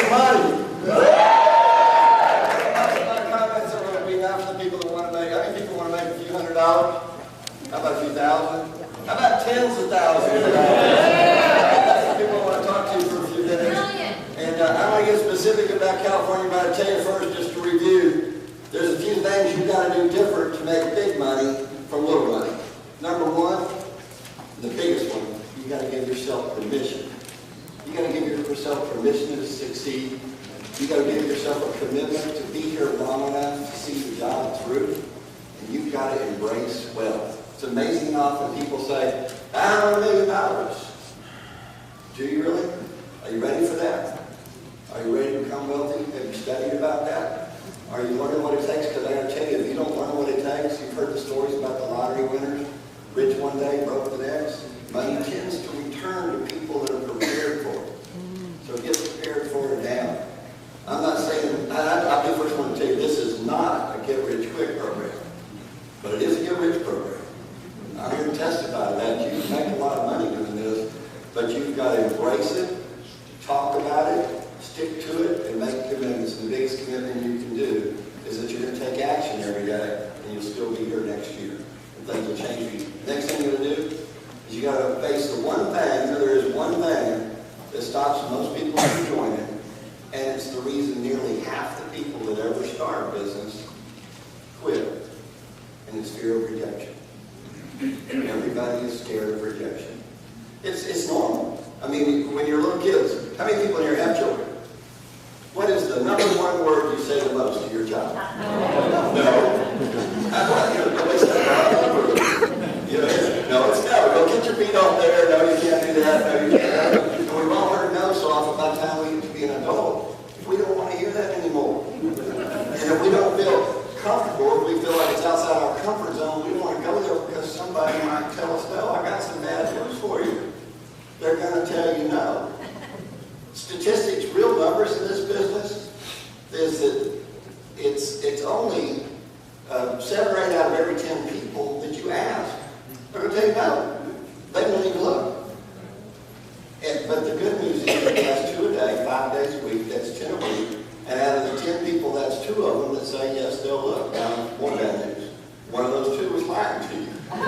some money. My comments are going to be not for the people that want to make, how many people want to make a few $100s? How about a few thousand? How about tens of thousands? That's the people I want to talk to for a few minutes. And I want to get specific about California, but I'll tell you first, just to review, there's a few things you've got to do different to make big money from little money. Number one, the biggest one, you've got to give yourself permission. You've got to give yourself permission to succeed. You've got to give yourself a commitment to be here long enough to see the job through. And you've got to embrace wealth. It's amazing often people say, I want $1 million. Do you really? Are you ready for that? Are you ready to become wealthy? Have you studied about that? Are you learning what it takes? Because I got to tell you, if you don't learn what it takes, you've heard the stories about the lottery winners, rich one day, broke the next. Money tends to return to people that are prepared for it. So get prepared for it now. I'm not saying, I'll be the first one to tell you, this is not a get-rich-quick program. But it is a get-rich program. I'm here to testify to that. You can make a lot of money doing this, but you've got to embrace it, talk about it, stick to it, and make commitments. The biggest commitment you can do is that you're going to take action every day, and you'll still be here next year. And things will change for you. Next thing you're going to do is you got to face the one thing, there is one thing that stops most people from joining, and it's the reason nearly half the people that ever start a business quit, and it's fear of rejection. Everybody is scared of rejection. It's normal. I mean, when you're little kids, how many people in here have children? What is the number one word you say the most to your child? No. No, it's no. Go get your feet off there. No, you can't do that. No, you can't. And we've all heard no so often by the time we get to be an adult. We don't want to hear that anymore. And if we don't feel comfortable, if we feel like it's outside our comfort zone, we don't want to go there because somebody might tell us, no, I got some bad news for you. They're going to tell you no. Statistics, real numbers in this business, is that it's only 7 or 8 out of every 10 people that you ask are going to tell you no. They won't even look. But the good news is that that's 2 a day, 5 days a week, that's 10 a week. And out of the 10 people, that's 2 of them that say yes, they'll look. Now, more bad news. One of those 2 was lying to you. They're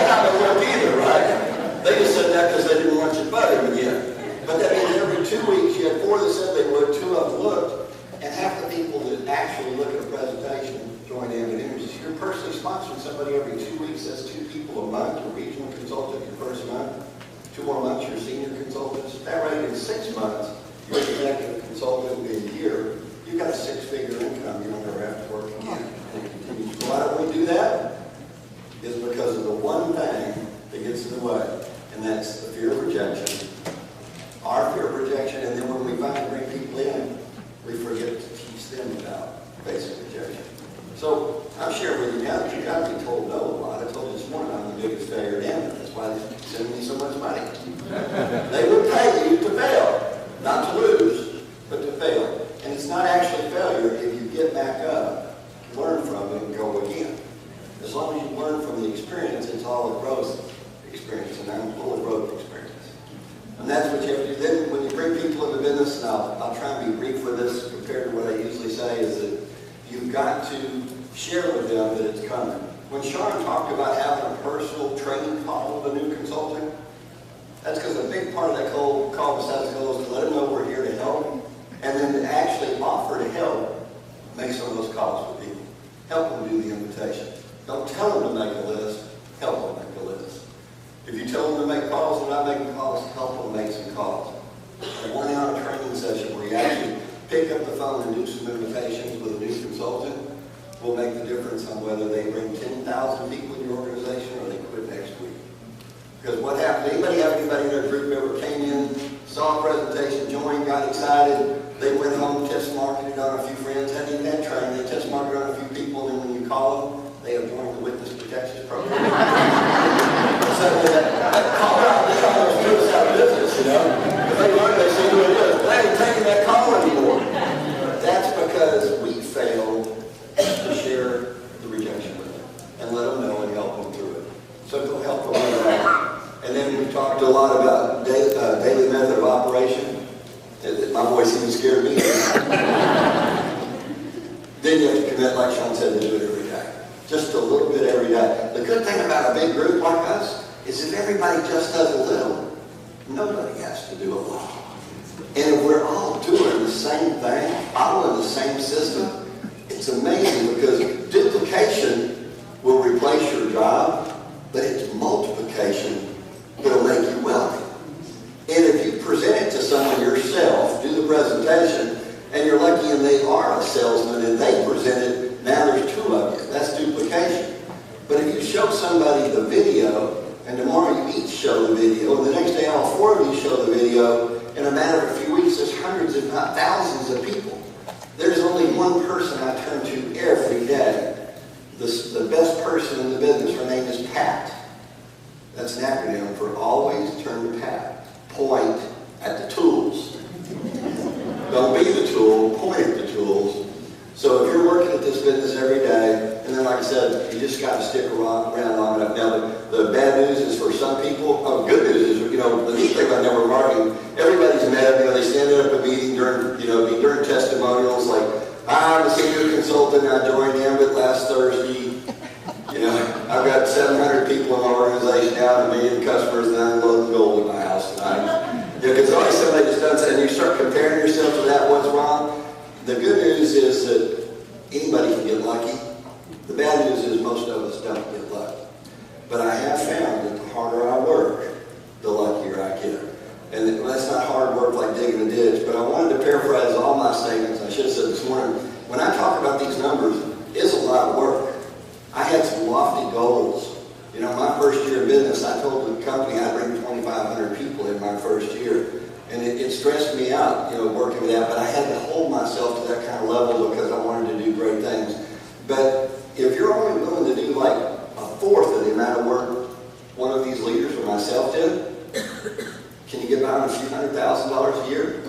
not going to look either, right? They just said that because they didn't want you to butt him again. But that means every 2 weeks, you had 4 that said they would, 2 of them looked, and half the people that actually look at a presentation join Ambit Images. You're personally sponsoring somebody every 2 weeks. That's 2 people a month. Your regional consultant your first month. 2 more months, your senior consultants. That rate in 6 months, your executive consultant will be a year. You've got a 6-figure income. You don't ever have to work again. And it continues. Why don't we do that? Is because of the one thing that gets in the way, and that's the fear of rejection. Our fear of rejection, and then when we finally bring people in, we forget to teach them about basic rejection. So I'm sharing with you now that you've got to be told no a lot. I told you this morning I'm the biggest failure in Ambit. That's why they send me so much money. They will pay you to fail, not to lose, but to fail. And it's not actually failure if you get back up, learn from it, and go again. As long as you learn from the experience, it's all a growth experience, and I'm full of growth experience. And that's what you have to do. Then when you bring people into business, and I'll try and be brief with this compared to what I usually say, is that you've got to share with them that it's coming. When Sean talked about having a personal training call with a new consultant, that's because a big part of that call besides the goal is to let them know we're here to help, and then to actually offer to help make some of those calls with people. Help them do the invitation. Don't tell them to make a list, help them make a list. If you tell them to make calls and not making calls, help them make some calls. A 1-hour training session where you actually pick up the phone and do some invitations with a new consultant will make the difference on whether they bring 10,000 people in your organization or they quit next week. Because what happened, anybody in their group ever came in, saw a presentation, joined, got excited, they went home, test marketed on a few friends, hadn't even had training, they test marketed on a few people, and when you call them, they have joined the Witness Protection Program. So that call out, they almost put us out of business, you know? If they learn, they see who it is. They ain't taking that call anymore. That's because we failed to share the rejection with them and let them know and help them through it. So go help them with that. And then we talked a lot about daily method of operation. my voice even scared me. Then you have to commit, like Sean said, to do it every day. Just a little bit every day. The good thing about a big group like us is if everybody just does a little, nobody has to do a lot. And if we're all doing the same thing, following the same system, it's amazing because duplication will replace your job, but it's multiplication that'll make you wealthy. And if you present it to someone yourself, do the presentation, and you're lucky and they are a salesman and they present it, now there's two of you. That's duplication. But if you show somebody the video, and tomorrow you each show the video, and the next day all four of you show the video, in a matter of a few weeks there's hundreds if not thousands of people. There's only one person I turn to every day. The best person in the business, her name is Pat. That's an acronym for always turn to Pat. Point at the tools. Don't be the tool, point at the tools. So if you're working at this business every day, and then like I said, you just got to stick around long enough. Now the bad news is for some people, good news is, the neat thing about network marketing, everybody's mad, they stand up at a meeting during testimonials like, I'm a senior consultant, I joined Ambit last Thursday. I've got 700 people in my organization now, 1 million customers, and I'm loading gold in my house tonight. Because always somebody just does that, and you start comparing yourself to that, what's wrong? The good news is that anybody can get lucky. The bad news is most of us don't get lucky. But I have found that the harder I work, the luckier I get. And that's not hard work like digging a ditch, but I wanted to paraphrase all my statements. I should have said this morning, when I talk about these numbers, it's a lot of work. I had some lofty goals. My first year in business, I told the company I'd bring 2,500 people in my first year. And it stressed me out, working with that, but I had to hold myself to that kind of level because I wanted to do great things. But if you're only willing to do like a fourth of the amount of work one of these leaders or myself did, can you get by on a few $100,000 a year?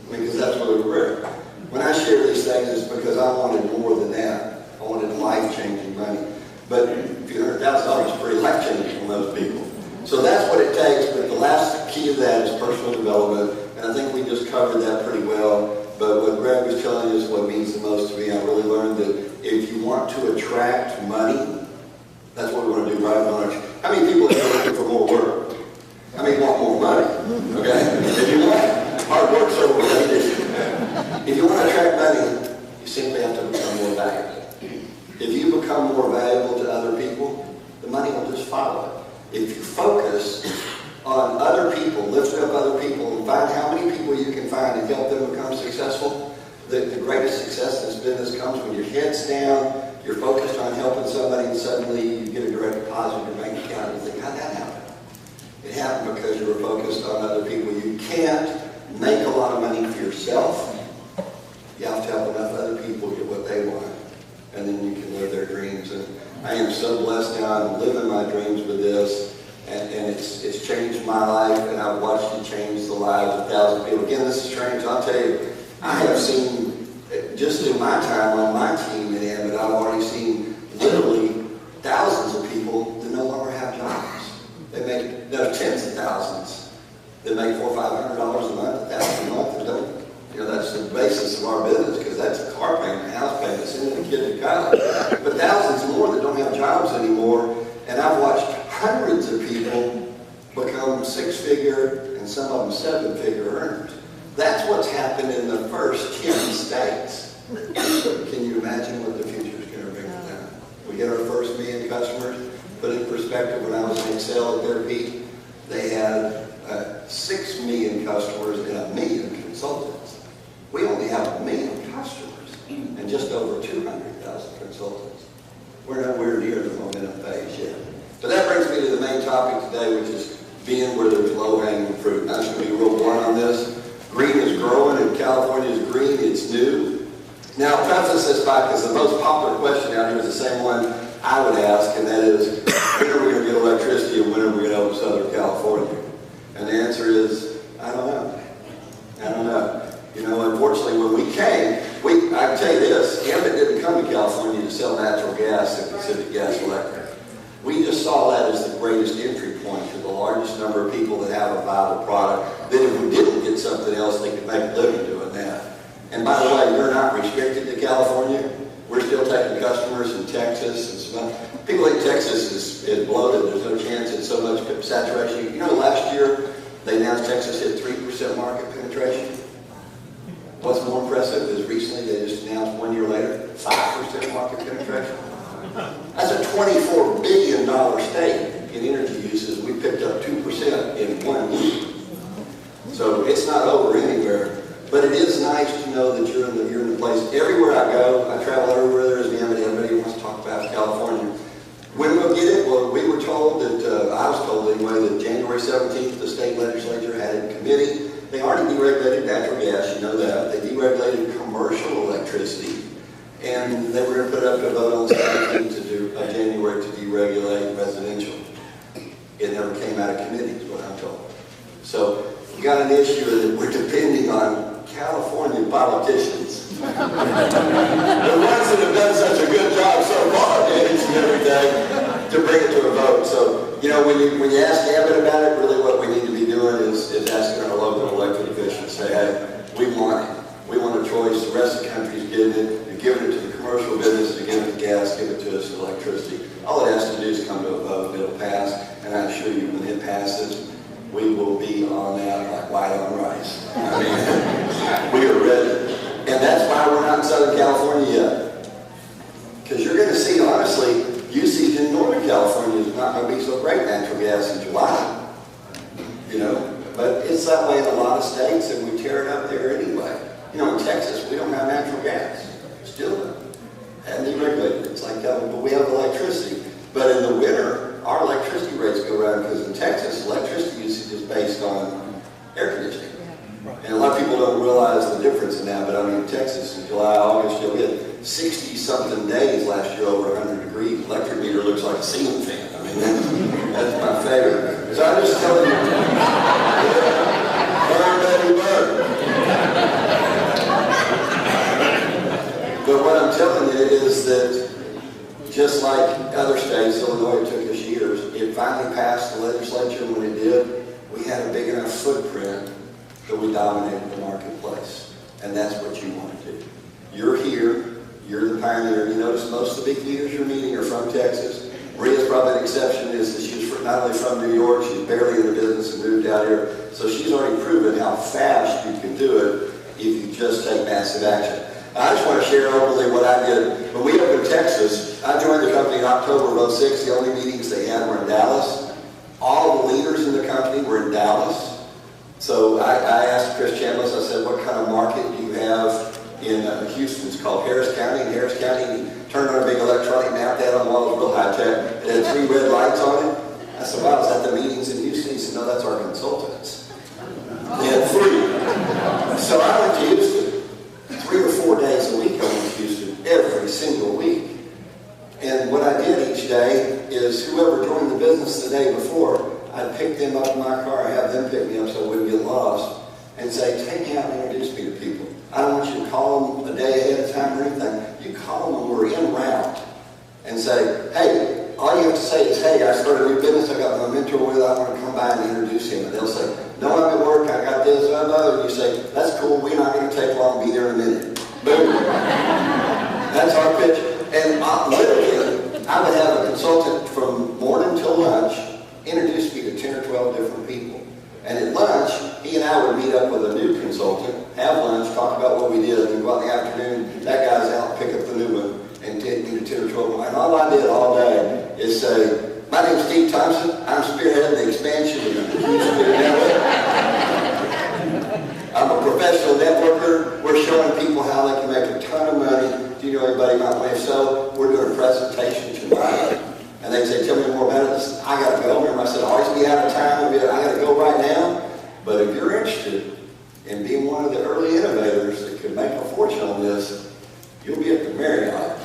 Because that's what we were. When I share these things, it's because I wanted more than that. I wanted life-changing money. But a few $100,000 is pretty life-changing for most people. So that's what it takes, but the last key to that is personal development, and I think we just covered that pretty well. But what Greg was telling us, what means the most to me, I really learned that if you want to attract money, that's what we want to do right at lunch. How many people are looking for more work? How many want more money? Okay? If you want, hard work's overrated. If you want to attract money, you simply have to become more valuable. If you become more valuable to other people, the money will just follow. If you focus on other people, lift up other people, and find how many people you can find and help them become successful, the greatest success in this business comes when your head's down, you're focused on helping somebody, and suddenly you get a direct deposit in your bank account, and you think, how'd that happen? It happened because you were focused on other people. You can't make a lot of money for yourself. You have to help enough other people get what they want, and then you can live their dreams. And I am so blessed now. I'm living my dreams with this, and it's changed my life, and I've watched it change the lives of thousands of people. Again, this is strange. I'll tell you, I have seen, just in my time on my team at Ambit, I've already seen literally thousands of people that no longer have jobs. They make, tens of thousands that make $400 or $500 a month, $1,000 a month, and don't. That's the basis of our business, because that's a car payment, house payment, sending a kid to college. But thousands more that don't have jobs anymore, and I've watched hundreds of people become six-figure and some of them seven-figure earners. That's what's happened in the first 10 states. Can you imagine what the future is going to bring for them? We get our first 1 million customers. Put in perspective, when I was in Excel at their peak, they had 6 million customers and 1 million consultants. We only have 1 million customers and just over 200,000 consultants. We're nowhere near the momentum phase yet. But that brings me to the main topic today, which is being where there's low-hanging fruit. I'm just going to be real blunt on this. Green is growing, and California is green. It's new. Now, preface this by, because the most popular question out here is the same one I would ask, and that is, when are we going to get electricity, and when are we going to open Southern California? And the answer is, I don't know. I don't know. Unfortunately, when we came, I can tell you this, Ambit didn't come to California to sell natural gas and Pacific Gas Electric. We just saw that as the greatest entry point to the largest number of people that have a viable product. Then if we didn't get something else, they could make a living doing And by the way, you're not restricted to California. We're still taking customers in Texas and some. People think Texas is bloated. There's no chance it's so much saturation. You know, last year they announced Texas hit 3% market penetration. What's more impressive is recently they just announced 1 year later 5% market penetration. That's a $24 billion state in energy uses. We picked up 2% in 1 week. So it's not over anywhere. But it is nice to know that you're in the place. Everywhere I go, I travel everywhere there is an Ambit. Everybody wants to talk about California. When we'll get it? Well, we were told that, I was told anyway, that January 17th, the state legislature had it in committee. They already deregulated natural gas, you know that. They deregulated commercial electricity. And they were going to put it up to a vote on the 17th to do January to deregulate residential. It never came out of committee, is what I'm told. So we got an issue that we're depending on California politicians. The ones that have done such a good job so far, managing everything, to bring it to a vote. So, you know, when you ask Ambit about it, really what we need to be doing is asking our local elected officials, say, hey, we want it. We want a choice. The rest of the country's getting it. You're giving it to the commercial business, you're giving it to gas, give it to us electricity. All it has to do is come to a vote, it'll pass, and I assure you, when it passes, we will be on that like white on rice. I mean, we are ready. And that's why we're not in Southern California yet. Because you're going to see, honestly, usage in Northern California is not going to be so great, natural gas in July. You know, but it's that way in a lot of states, and we tear it up there anyway. You know, in Texas, we don't have natural gas. Still haven't deregulated. It's like that, but we have electricity. But in the winter, our electricity rates go around because in Texas, electricity usage is based on air conditioning. And a lot of people don't realize the difference in that, but I mean, in Texas, in July, August, you'll get 60-something days last year over 100 degrees. Electric meter looks like a ceiling fan. I mean, that's my favorite. So I'm just telling you, burn, baby, burn. But what I'm telling you is that just like other states, Illinois, it took us years. It finally passed the legislature, and when it did, we had a big enough footprint that we dominated the marketplace. And that's what you want to do. You're here. You're the pioneer. You notice most of the big leaders you're meeting are from Texas. Maria's probably an exception, is that she's not only from New York, she's barely in the business and moved out here. So she's already proven how fast you can do it if you just take massive action. I just want to share openly what I did. When we opened Texas, I joined the company in October of '06. The only meetings they had were in Dallas. All the leaders in the company were in Dallas. So I asked Chris Chambliss, I said, what kind of market do you have in Houston? It's called Harris County. In Harris County, he turned on a big electronic map that on the wall. It was real high-tech. It had 3 red lights on it. I said, wow, is that the meetings in Houston? He said, no, that's our consultants. They had 3. So I went to Houston. 3 or 4 days a week I went to Houston, every single week. And what I did each day is whoever joined the business the day before, I'd pick them up in my car, have them pick me up so I wouldn't get lost, and say, take me out and introduce me to people. I don't want you to call them a day ahead of time or anything. You call them when we're en route and say, hey, all you have to say is, hey, I started a new business, I got my mentor with, I want to come by and introduce him. And they'll say, no, I'm at work, I got this, and you say, that's cool, we're not going to take long, be there in a minute. Boom. That's our pitch. And literally, I would have a consultant from morning till lunch introduce me to 10 or 12 different people. And at lunch, he and I would meet up with a new consultant, have lunch, talk about what we did, and go out in the afternoon, that guy's out, pick up the new one, and take me to 10 or 12. And all I did all day is say, my name's Steve Thompson, I'm spearheading the expansion of the Houston network. I'm a professional networker. We're showing people how they can make a ton of money. Do you know anybody might want to sell? We're doing a presentation tonight. And they say, tell me more about it. I got to go. Remember, I said, I'll always be out of time. I got to go right now. But if you're interested in being one of the early innovators that could make a fortune on this, you'll be at the Marriott,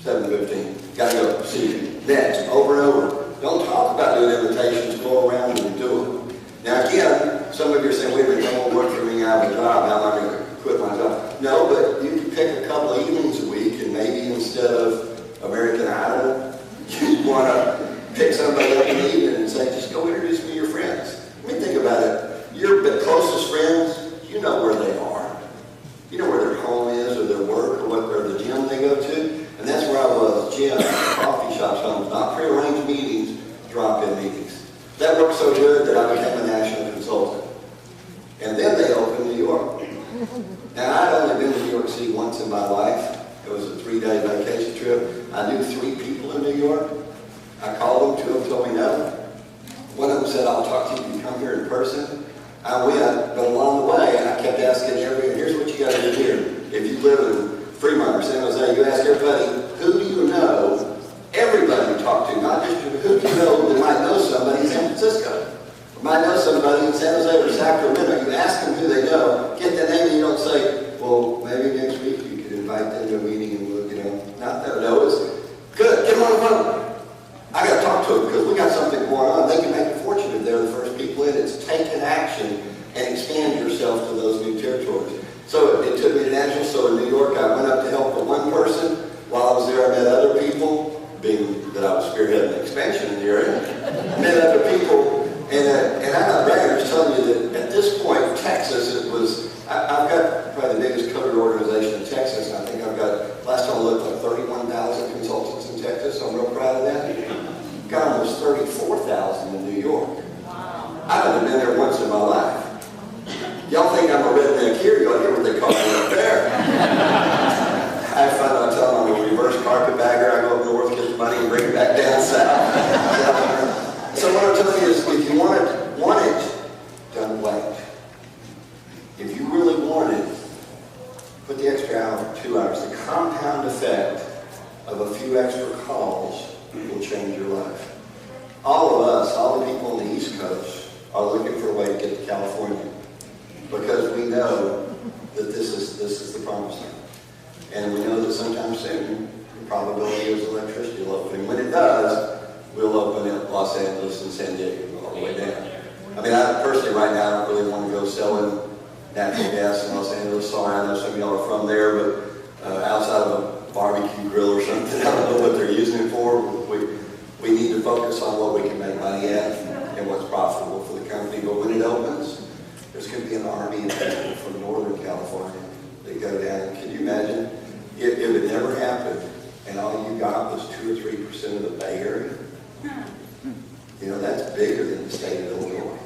7:15. Got to go. See you. Next. Over and over. Don't talk about doing invitations. Go around and do them. Now, again, some of you are saying, wait a minute, don't work for me. I have a job. How am I going to quit my job? No, but you can pick a couple of evenings a week, and maybe instead of American Idol, you want to pick somebody up in the evening and say, just go introduce me to your friends. I mean, think about it. Your closest friends, you know where they are. You know where they're Now, I'd only been to New York City once in my life. It was a 3-day vacation trip. I knew 3 people in New York. I called them, 2 of them told me no. One of them said, I'll talk to you if you come here in person. I went, but along the way, I kept asking everyone, here's what you got to do here. If you live in Fremont or San Jose, you ask everybody, who do you know? Everybody you talk to, not just who do you know that might know somebody in San Francisco. Might know somebody in San Jose or Sacramento. You ask them who they know, get the name, and you don't say, well, maybe next week you could invite them to a meeting and we'll, not that. No, it's good. Get them on the phone. I got to talk to them because we got something going on. They can make a fortune if they're the first people in. It's take an action and expand yourself to those new territories. So it took me to Nashville. So in New York, I went up to help with one person. While I was there, I met other people, being that I was spearheading the expansion in the area. I met other people. And I'm not bragging, I'm just telling you that at this point, Texas, I've got probably the biggest covered organization in Texas. And I think I've got, last time I looked, like 31,000 consultants in Texas. So I'm real proud of that. Got almost 34,000 in New York. Wow. I've only been there once in my life. Y'all think I'm a redneck here, you ought to hear what they call me up there. I have fun, I tell them I'm a reverse carpetbagger. I go up north, get the money, and bring it back down south. So what I'm telling you is, if you want it, don't wait. If you really want it, put the extra hour, 2 hours. The compound effect of a few extra calls will change your life. All of us, all the people on the East Coast, are looking for a way to get to California because we know that this is the promised land. And we know that sometime soon, the probability is electricity will open. When it does, we'll open in Los Angeles and San Diego all the way down. I mean, I personally right now I don't really want to go selling natural gas in Los Angeles. Sorry, I know some of y'all are from there, but outside of a barbecue grill or something, I don't know what they're using it for. We need to focus on what we can make money at and what's profitable for the company. But when it opens, there's going to be an army of people from Northern California that go down. Can you imagine if it never happened and all you got was 2 or 3% of the Bay Area? That's bigger than the state of Illinois.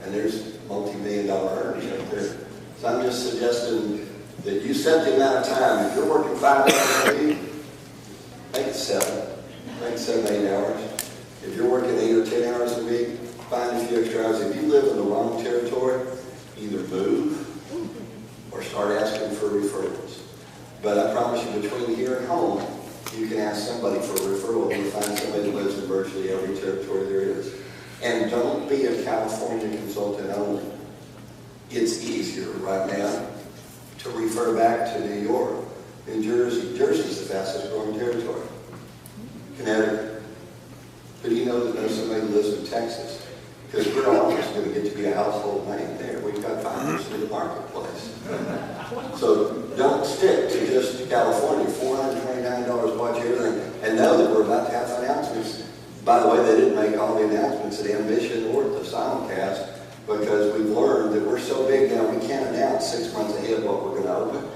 And there's multi-million-dollar earners up there. So I'm just suggesting that you set the amount of time. If you're working 5 hours a week, make it 7. Make it 7, 8 hours. If you're working 8 or 10 hours a week, find a few extra hours. If you live in the wrong territory, either move or start asking for referrals. But I promise you, between here and home, you can ask somebody for a referral and find somebody who lives in virtually every territory there is. And don't be a California consultant only. It's easier right now to refer back to New York, New Jersey. Jersey's the fastest growing territory. Connecticut. But you know that there's somebody who lives in Texas. Because we're almost going to get to be a household name there. We've got 5% of the marketplace. So don't stick to just California. $429, watch everything. And know that we're about to have announcements. By the way, they didn't make all the announcements at Ambition or at the Simulcast because we've learned that we're so big now we can't announce 6 months ahead what we're going to open.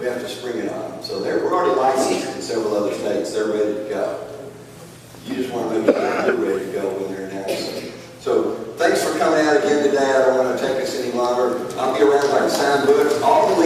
We have to spring it on them. So we're already licensed in several other states. They're ready to go. You just want to make sure you're ready to go when they're announced. So thanks for coming out again today. I don't want to take us any longer. I'll be around like a sign book. All the